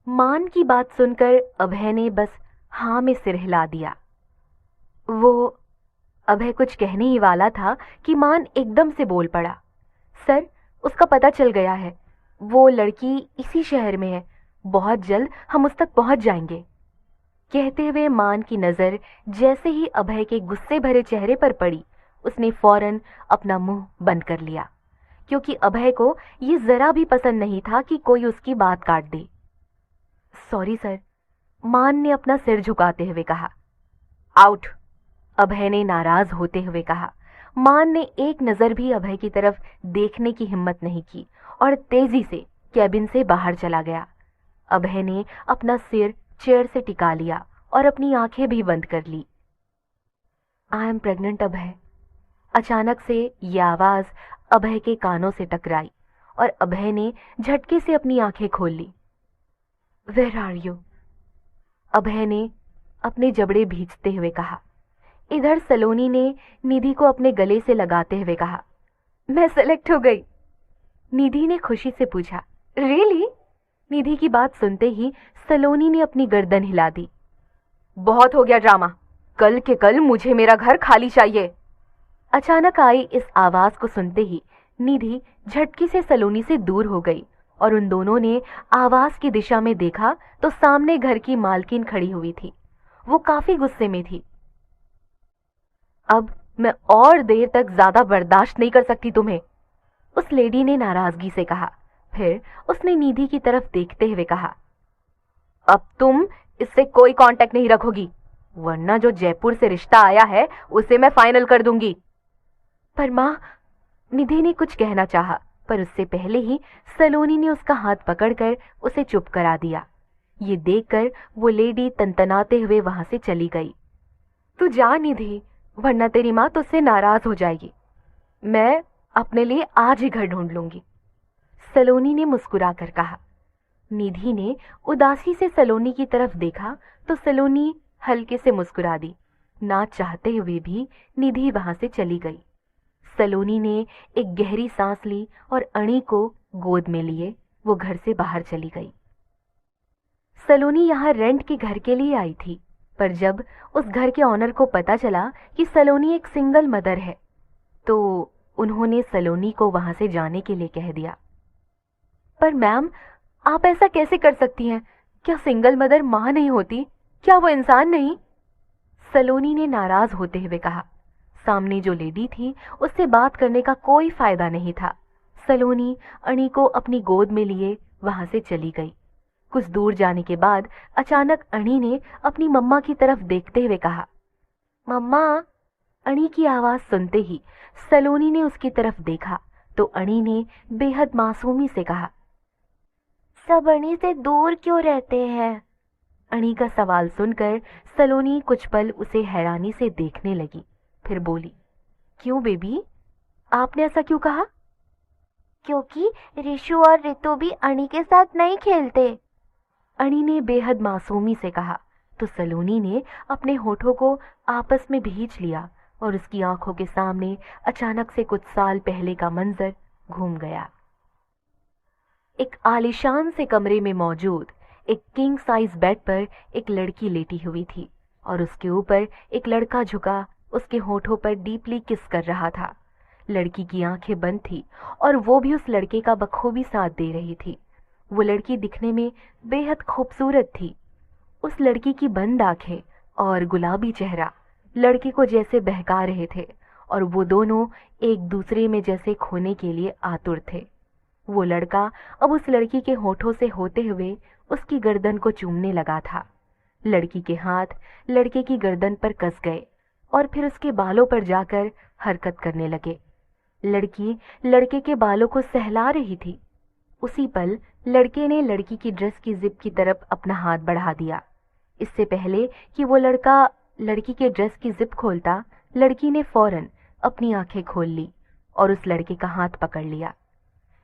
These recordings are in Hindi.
मान की बात सुनकर अभय ने बस हाँ में सिर हिला दिया। वो अभय कुछ कहने ही वाला था कि मान एकदम से बोल पड़ा। सर, उसका पता चल गया है। वो लड़की इसी शहर में है। बहुत जल्द हम उस तक पहुंच जाएंगे। कहते हुए मान की नजर जैसे ही अभय के गुस्से भरे चेहरे पर पड़ी, उसने फौरन अपना मुंह बंद कर लिया, क्योंकि अभय को ये जरा भी पसंद नहीं था कि कोई उसकी बात काट दे। सॉरी सर, मान ने अपना सिर झुकाते हुए कहा। आउट, अभय ने नाराज होते हुए कहा। मान ने एक नजर भी अभय की तरफ देखने की हिम्मत नहीं की और तेजी से कैबिन से बाहर चला गया। अभय ने अपना सिर चेयर से टिका लिया और अपनी आंखें भी बंद कर ली। आई एम प्रेग्नेंट अभय। अचानक से यह आवाज अभय के कानों से टकराई और अभय ने झटके से अपनी आंखें खोल ली। Where are you? अभय ने अपने जबड़े भींचते हुए कहा। इधर सलोनी ने निधि को अपने गले से लगाते हुए कहा, मैं सेलेक्ट हो गई। निधि ने खुशी से पूछा, रियली? निधि की बात सुनते ही सलोनी ने अपनी गर्दन हिला दी। बहुत हो गया ड्रामा, कल के कल मुझे मेरा घर खाली चाहिए। अचानक आई इस आवाज को सुनते ही निधि झटके से सलोनी से दूर हो गई और उन दोनों ने आवाज की दिशा में देखा तो सामने घर की मालकिन खड़ी हुई थी। वो काफी गुस्से में थी। अब मैं और देर तक ज्यादा बर्दाश्त नहीं कर सकती तुम्हें, उस लेडी ने नाराजगी से कहा। फिर उसने निधि की तरफ देखते हुए कहा, अब तुम इससे कोई कांटेक्ट नहीं रखोगी, वरना जो जयपुर से रिश्ता आया है उसे मैं फाइनल कर दूंगी। पर मां, निधि ने कुछ कहना चाहा, पर उससे पहले ही सलोनी ने उसका हाथ पकड़कर उसे चुप करा दिया। ये देखकर वो लेडी तनतनाते हुए वहां से चली गई। तू जा निधि, वरना तेरी मां तुझसे नाराज हो जाएगी। मैं अपने लिए आज ही घर ढूंढ लूंगी, सलोनी ने मुस्कुरा कर कहा। निधि ने उदासी से सलोनी की तरफ देखा तो सलोनी हल्के से मुस्कुरा दी। ना चाहते हुए भी निधि वहां से चली गई। सलोनी ने एक गहरी सांस ली और अणी को गोद में लिए वो घर से बाहर चली गई। सलोनी यहाँ रेंट के घर के लिए आई थी, पर जब उस घर के ऑनर को पता चला कि सलोनी एक सिंगल मदर है, तो उन्होंने सलोनी को वहां से जाने के लिए कह दिया। पर मैम, आप ऐसा कैसे कर सकती हैं? क्या सिंगल मदर मां नहीं होती? क्या वो इंसान नहीं? सलोनी ने नाराज होते हुए कहा। सामने जो लेडी थी उससे बात करने का कोई फायदा नहीं था। सलोनी अणी को अपनी गोद में लिए वहां से चली गई। कुछ दूर जाने के बाद अचानक अणी ने अपनी मम्मा की तरफ देखते हुए कहा, मम्मा। अणी की आवाज सुनते ही सलोनी ने उसकी तरफ देखा तो अणी ने बेहद मासूमी से कहा, सब अणी से दूर क्यों रहते हैं? अणी का सवाल सुनकर सलोनी कुछ पल उसे हैरानी से देखने लगी, फिर बोली, क्यों बेबी, आपने ऐसा क्यों कहा? क्योंकि ऋषु और ऋतु भी अणी के साथ नहीं खेलते, अणी ने बेहद मासूमी से कहा। तो सलोनी ने अपने होठों को आपस में भींच लिया और उसकी आंखों के सामने अचानक से कुछ साल पहले का मंजर घूम गया। एक आलीशान से कमरे में मौजूद एक किंग साइज बेड पर एक लड़की लेटी हुई थी और उसके ऊपर एक लड़का झुका उसके होठों पर डीपली किस कर रहा था। लड़की की आंखें बंद थी और वो भी उस लड़के का बखूबी साथ दे रही थी। वो लड़की दिखने में बेहद खूबसूरत थी। उस लड़की की बंद आंखें और गुलाबी चेहरा लड़के को जैसे बहका रहे थे और वो दोनों एक दूसरे में जैसे खोने के लिए आतुर थे। वो लड़का अब उस लड़की के होठों से होते हुए उसकी गर्दन को चूमने लगा था। लड़की के हाथ लड़के की गर्दन पर कस गए और फिर उसके बालों पर जाकर हरकत करने लगे। लड़की लड़के के बालों को सहला रही थी। उसी पल लड़के ने लड़की की ड्रेस की जिप की तरफ अपना हाथ बढ़ा दिया। इससे पहले कि वो लड़का लड़की के ड्रेस की जिप खोलता, लड़की ने फौरन अपनी आंखें खोल ली और उस लड़के का हाथ पकड़ लिया।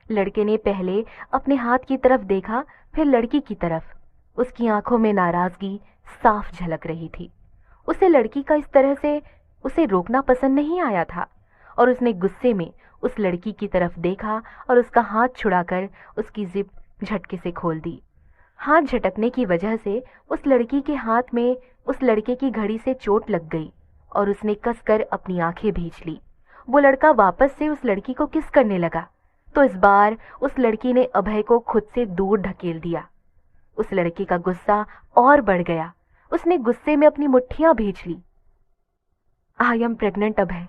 लड़के ने पहले अपने हाथ की तरफ देखा, फिर लड़की की तरफ। उसकी आंखों में नाराजगी साफ झलक रही थी। उसे लड़की का इस तरह से उसे रोकना पसंद नहीं आया था और उसने गुस्से में उस लड़की की तरफ देखा और उसका हाथ छुड़ाकर उसकी जिप झटके से खोल दी। हाथ झटकने की वजह से उस लड़की के हाथ में उस लड़के की घड़ी से चोट लग गई और उसने कसकर अपनी आंखें भींच ली। वो लड़का वापस से उस लड़की को किस करने लगा तो इस बार उस लड़की ने अभय को खुद से दूर ढकेल दिया। उस लड़के का गुस्सा और बढ़ गया। उसने गुस्से में अपनी मुट्ठियां भींच ली। आई एम प्रेग्नेंट अभय,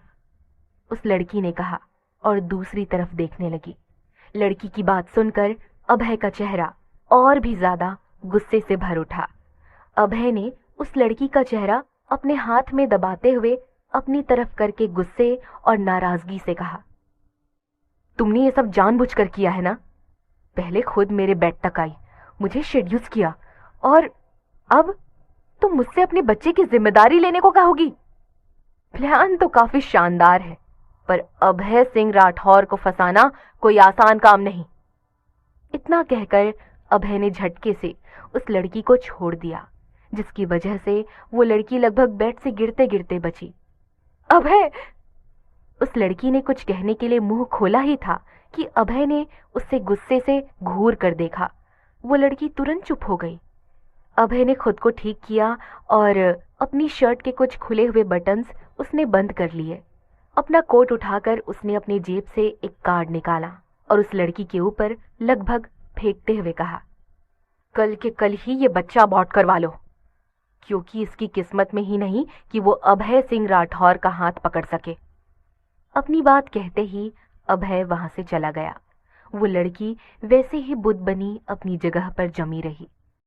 उस लड़की ने कहा और दूसरी तरफ देखने लगी। लड़की की बात सुनकर अभय का चेहरा और भी ज्यादा गुस्से से भर उठा। अभय ने उस लड़की का चेहरा अपने हाथ में दबाते हुए अपनी तरफ करके गुस्से और नाराजगी से कहा, तुमने ये सब जानबूझकर किया है ना? पहले खुद मेरे बेड तक आई, मुझे शेड्यूस किया और अब तुम मुझसे अपने बच्चे की जिम्मेदारी लेने को कहोगी? प्लान तो काफी शानदार है, पर अभय सिंह राठौर को फंसाना कोई आसान काम नहीं। इतना कहकर अभय ने झटके से उस लड़की को छोड़ दिया, जिसकी वजह से वो लड़की लगभग बेड से गिरते गिरते बची। अभय! उस लड़की ने कुछ कहने के लिए मुंह खोला ही था कि अभय ने उससे गुस्से से घूर कर देखा। वो लड़की तुरंत चुप हो गई। अभय ने खुद को ठीक किया और अपनी शर्ट के कुछ खुले हुए बटन्स उसने बंद कर लिए। अपना कोट उठाकर उसने अपनी जेब से एक कार्ड निकाला और उस लड़की के ऊपर लगभग फेंकते हुए कहा, कल के कल ही ये बच्चा अबॉर्ट करवा लो, क्योंकि इसकी किस्मत में ही नहीं कि वो अभय सिंह राठौर का हाथ पकड़ सके। अपनी बात कहते ही अभय वहां से चला गया। वो लड़की वैसे ही बुद्ध बनी अपनी जगह पर जमी रही।